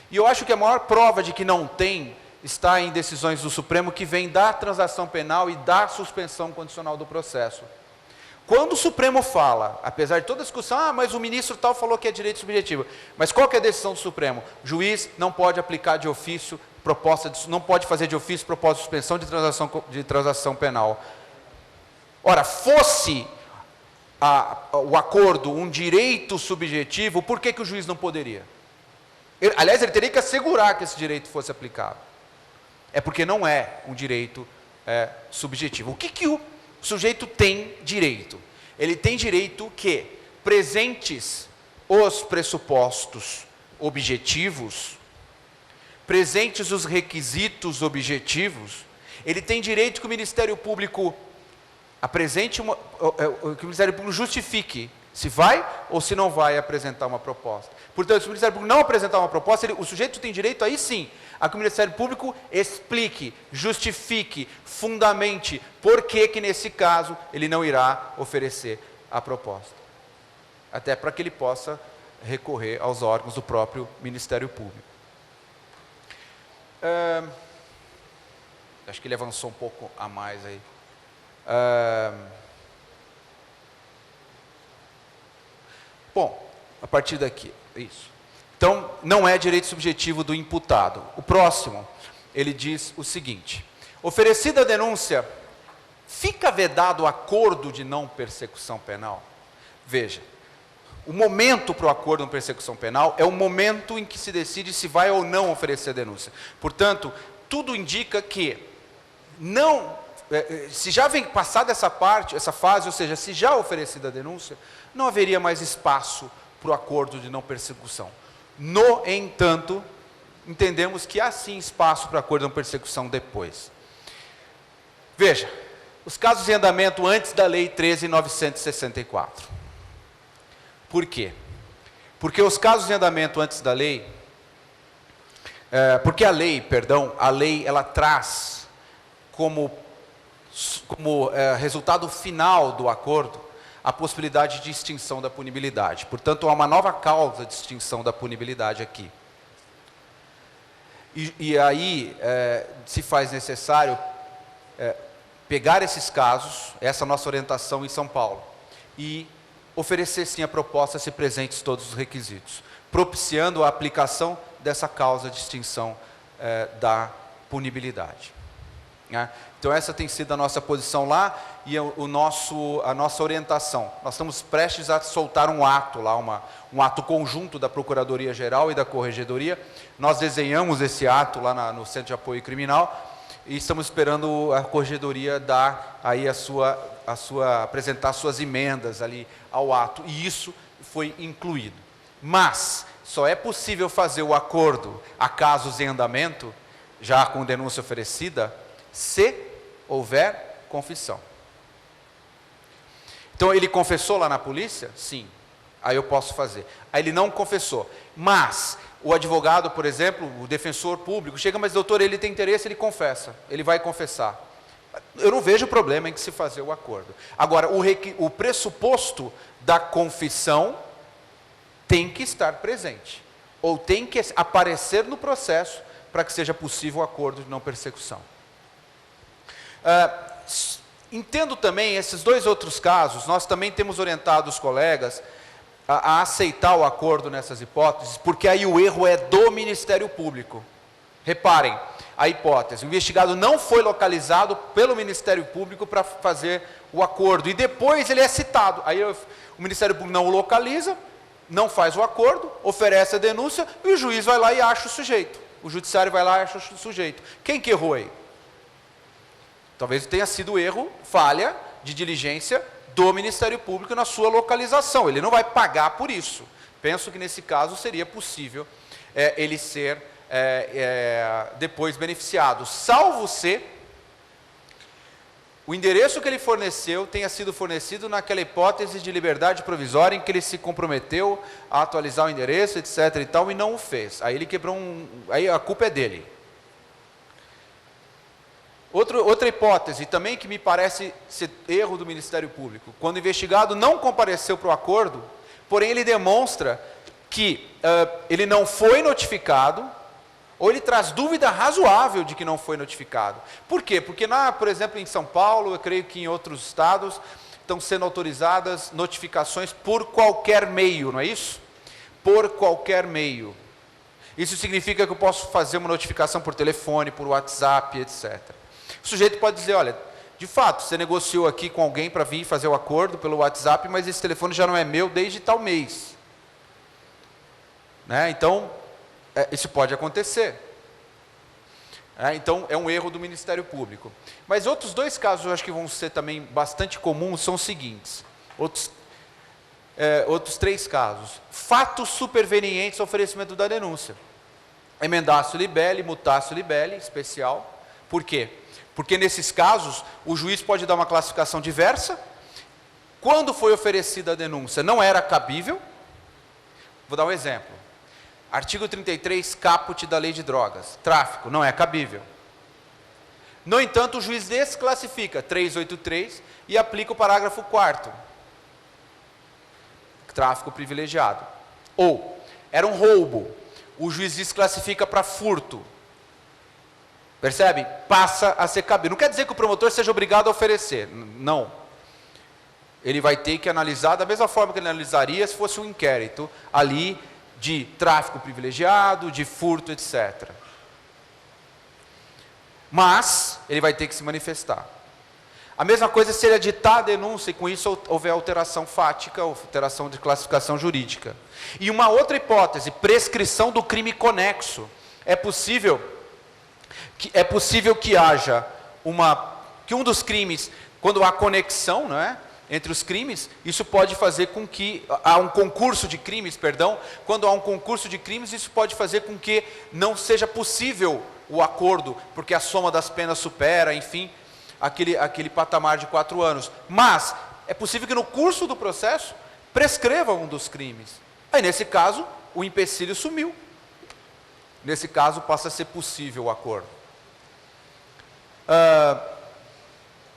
E eu acho que a maior prova de que não tem está em decisões do Supremo que vem da transação penal e da suspensão condicional do processo. Quando o Supremo fala, apesar de toda a discussão, mas o ministro tal falou que é direito subjetivo, mas qual que é a decisão do Supremo? O juiz não pode aplicar de ofício não pode fazer de ofício proposta de suspensão de transação penal. Ora, fosse o acordo um direito subjetivo, por que o juiz não poderia? Aliás, ele teria que assegurar que esse direito fosse aplicado. É porque não é um direito subjetivo. O que o sujeito tem direito? Ele tem direito que, presentes os pressupostos objetivos, presentes os requisitos objetivos, ele tem direito que o Ministério Público apresente que o Ministério Público justifique se vai ou se não vai apresentar uma proposta. Portanto, se o Ministério Público não apresentar uma proposta, o sujeito tem direito aí sim a que o Ministério Público explique, justifique, fundamente por que nesse caso ele não irá oferecer a proposta. Até para que ele possa recorrer aos órgãos do próprio Ministério Público. Acho que ele avançou um pouco a mais aí. Bom, a partir daqui, isso. Então, não é direito subjetivo do imputado. O próximo, ele diz o seguinte: oferecida a denúncia, fica vedado o acordo de não persecução penal? Veja, o momento para o acordo de não persecução penal é o momento em que se decide se vai ou não oferecer a denúncia. Portanto, tudo indica que não, se já vem passada essa fase, ou seja, se já oferecida a denúncia, não haveria mais espaço para o acordo de não persecução. No entanto, entendemos que há sim espaço para acordo de não persecução depois. Veja, os casos em andamento antes da Lei 13.964. Por quê? Porque os casos em andamento antes da lei, porque a lei ela traz como resultado final do acordo a possibilidade de extinção da punibilidade. Portanto, há uma nova causa de extinção da punibilidade aqui. E aí se faz necessário pegar esses casos, essa nossa orientação em São Paulo, e oferecer sim a proposta se presentes todos os requisitos, propiciando a aplicação dessa causa de extinção da punibilidade. né? Então essa tem sido a nossa posição lá e a nossa orientação. Nós estamos prestes a soltar um ato lá, um ato conjunto da Procuradoria-Geral e da Corregedoria. Nós desenhamos esse ato lá no Centro de Apoio Criminal e estamos esperando a Corregedoria dar aí apresentar suas emendas ali ao ato, e isso foi incluído. Mas só é possível fazer o acordo a casos em andamento, já com denúncia oferecida, se houver confissão. Então ele confessou lá na polícia? Sim. Aí eu posso fazer. Aí ele não confessou. Mas o advogado, por exemplo, o defensor público, chega, mas doutor, ele tem interesse, ele confessa. Ele vai confessar. Eu não vejo problema em que se fazer o acordo. Agora, o pressuposto da confissão tem que estar presente. Ou tem que aparecer no processo para que seja possível o acordo de não persecução. Entendo também esses dois outros casos, nós também temos orientado os colegas a aceitar o acordo nessas hipóteses, porque aí o erro é do Ministério Público. Reparem, a hipótese, o investigado não foi localizado pelo Ministério Público para fazer o acordo, e depois ele é citado. Aí o Ministério Público não o localiza, não faz o acordo, oferece a denúncia, e o juiz vai lá e acha o sujeito. O judiciário vai lá e acha o sujeito. Quem que errou aí? Talvez tenha sido erro, falha de diligência do Ministério Público na sua localização. Ele não vai pagar por isso. Penso que nesse caso seria possível ele ser depois beneficiado, salvo se o endereço que ele forneceu tenha sido fornecido naquela hipótese de liberdade provisória em que ele se comprometeu a atualizar o endereço, etc. e tal, e não o fez. Aí ele quebrou aí a culpa é dele. Outra hipótese, também que me parece ser erro do Ministério Público, quando o investigado não compareceu para o acordo, porém ele demonstra que ele não foi notificado, ou ele traz dúvida razoável de que não foi notificado. Por quê? Porque, por exemplo, em São Paulo, eu creio que em outros estados, estão sendo autorizadas notificações por qualquer meio, não é isso? Por qualquer meio. Isso significa que eu posso fazer uma notificação por telefone, por WhatsApp, etc. O sujeito pode dizer, olha, de fato, você negociou aqui com alguém para vir fazer o acordo pelo WhatsApp, mas esse telefone já não é meu desde tal mês. Né? Então, isso pode acontecer. Então, é um erro do Ministério Público. Mas outros dois casos, eu acho que vão ser também bastante comuns, são os seguintes. Outros três casos. Fatos supervenientes ao oferecimento da denúncia. Emendatio libelli, mutatio libelli, especial. Por quê? Porque nesses casos, o juiz pode dar uma classificação diversa. Quando foi oferecida a denúncia, não era cabível. Vou dar um exemplo. Artigo 33, caput da Lei de Drogas. Tráfico, não é cabível. No entanto, o juiz desclassifica 383 e aplica o parágrafo 4º. Tráfico privilegiado. Ou, era um roubo. O juiz desclassifica para furto. Percebe? Passa a ser cabível. Não quer dizer que o promotor seja obrigado a oferecer. Não. Ele vai ter que analisar da mesma forma que ele analisaria se fosse um inquérito ali de tráfico privilegiado, de furto, etc. Mas ele vai ter que se manifestar. A mesma coisa se ele editar a denúncia e com isso houver alteração fática, alteração de classificação jurídica. E uma outra hipótese, prescrição do crime conexo. É possível que haja que um dos crimes, quando há conexão, não é, entre os crimes, isso pode fazer com que há um concurso de crimes, quando há um concurso de crimes, isso pode fazer com que não seja possível o acordo, porque a soma das penas supera, enfim, aquele patamar de 4 anos. Mas é possível que no curso do processo prescreva um dos crimes. Aí nesse caso, o empecilho sumiu. Nesse caso passa a ser possível o acordo.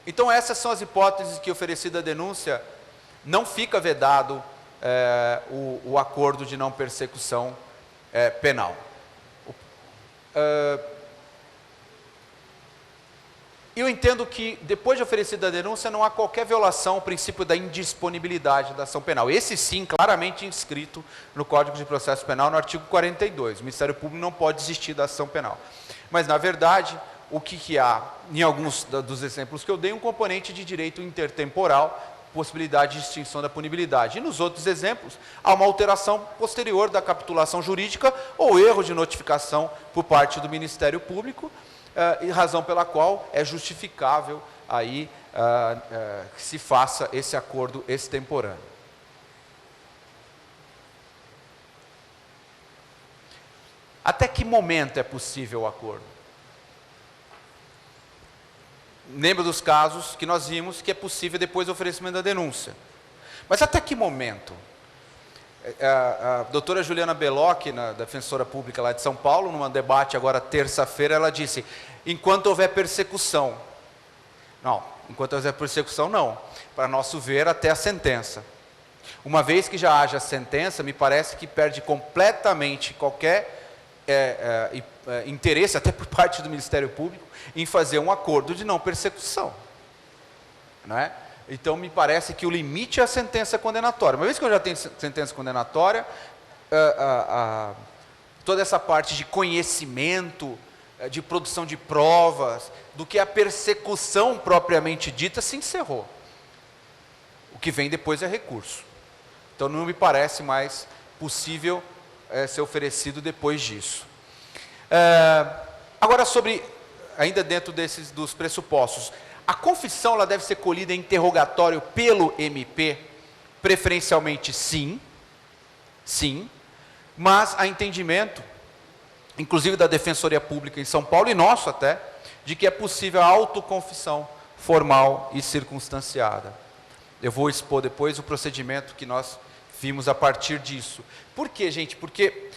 Então essas são as hipóteses que, oferecida a denúncia, não fica vedado o acordo de não persecução penal. Eu entendo que, depois de oferecida a denúncia, não há qualquer violação ao princípio da indisponibilidade da ação penal. Esse sim, claramente inscrito no Código de Processo Penal, no artigo 42. O Ministério Público não pode desistir da ação penal. Mas, na verdade, o que há, em alguns dos exemplos que eu dei, um componente de direito intertemporal, possibilidade de extinção da punibilidade. E nos outros exemplos, há uma alteração posterior da capitulação jurídica ou erro de notificação por parte do Ministério Público, e razão pela qual é justificável aí que se faça esse acordo extemporâneo. Até que momento é possível o acordo? Lembra dos casos que nós vimos que é possível depois do oferecimento da denúncia. Mas até que momento? A doutora Juliana Belloc, na defensora pública lá de São Paulo, num debate agora terça-feira, ela disse, enquanto houver persecução. Não, enquanto houver persecução não. Para nosso ver, até a sentença. Uma vez que já haja sentença, me parece que perde completamente qualquer interesse, até por parte do Ministério Público, em fazer um acordo de não persecução. Não é? Então, me parece que o limite é a sentença condenatória. Uma vez que eu já tenho sentença condenatória, toda essa parte de conhecimento, de produção de provas, do que a persecução propriamente dita, se encerrou. O que vem depois é recurso. Então, não me parece mais possível ser oferecido depois disso. Agora, ainda dentro dos pressupostos, a confissão ela deve ser colhida em interrogatório pelo MP, preferencialmente sim, mas há entendimento, inclusive da Defensoria Pública em São Paulo, e nosso até, de que é possível a autoconfissão formal e circunstanciada. Eu vou expor depois o procedimento que nós vimos a partir disso. Por quê, gente? Porque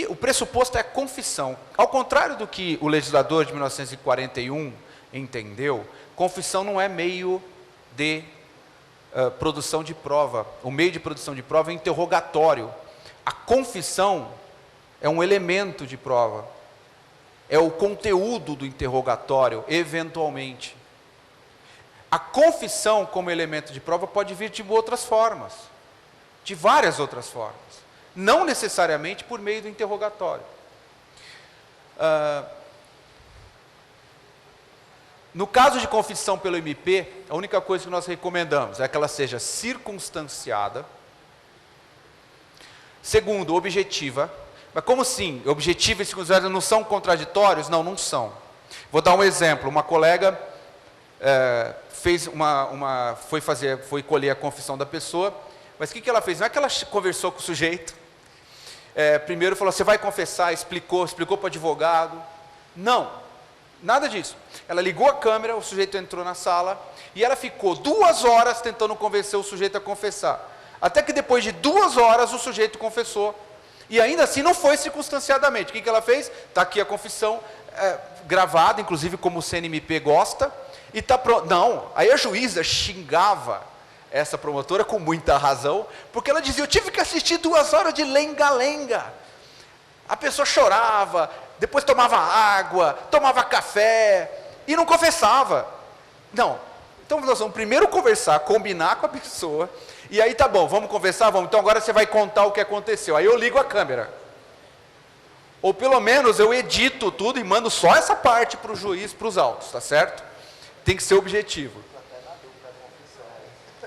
o pressuposto é a confissão. Ao contrário do que o legislador de 1941 entendeu, confissão não é meio de produção de prova. O meio de produção de prova é interrogatório. A confissão é um elemento de prova. É o conteúdo do interrogatório, eventualmente. A confissão como elemento de prova pode vir de outras formas. De várias outras formas. Não necessariamente por meio do interrogatório. No caso de confissão pelo MP, a única coisa que nós recomendamos é que ela seja circunstanciada. Segundo, objetiva. Mas como assim? Objetiva e circunstanciada não são contraditórios? Não, não são. Vou dar um exemplo. Uma colega foi colher a confissão da pessoa, mas o que ela fez? Não é que ela conversou com o sujeito, primeiro falou, você vai confessar, explicou para o advogado. Não, nada disso. Ela ligou a câmera, o sujeito entrou na sala, e ela ficou 2 horas tentando convencer o sujeito a confessar. Até que depois de 2 horas o sujeito confessou, e ainda assim não foi circunstanciadamente. O que ela fez? Está aqui a confissão, gravada, inclusive como o CNMP gosta, e está pronto. Não, aí a juíza xingava essa promotora com muita razão, porque ela dizia, eu tive que assistir 2 horas de lenga-lenga. A pessoa chorava, depois tomava água, tomava café, e não confessava. Não, então nós vamos primeiro conversar, combinar com a pessoa, e aí tá bom, vamos conversar? Vamos, então agora você vai contar o que aconteceu. Aí eu ligo a câmera. Ou pelo menos eu edito tudo e mando só essa parte para o juiz, para os autos, tá certo? Tem que ser objetivo.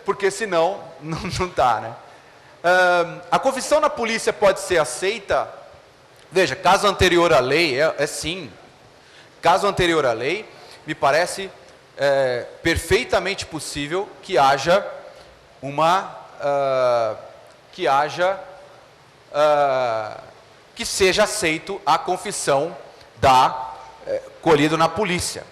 Porque senão, não dá, né? A confissão na polícia pode ser aceita, veja, caso anterior à lei, sim. Caso anterior à lei, me parece perfeitamente possível que haja que seja aceito a confissão colhida na polícia.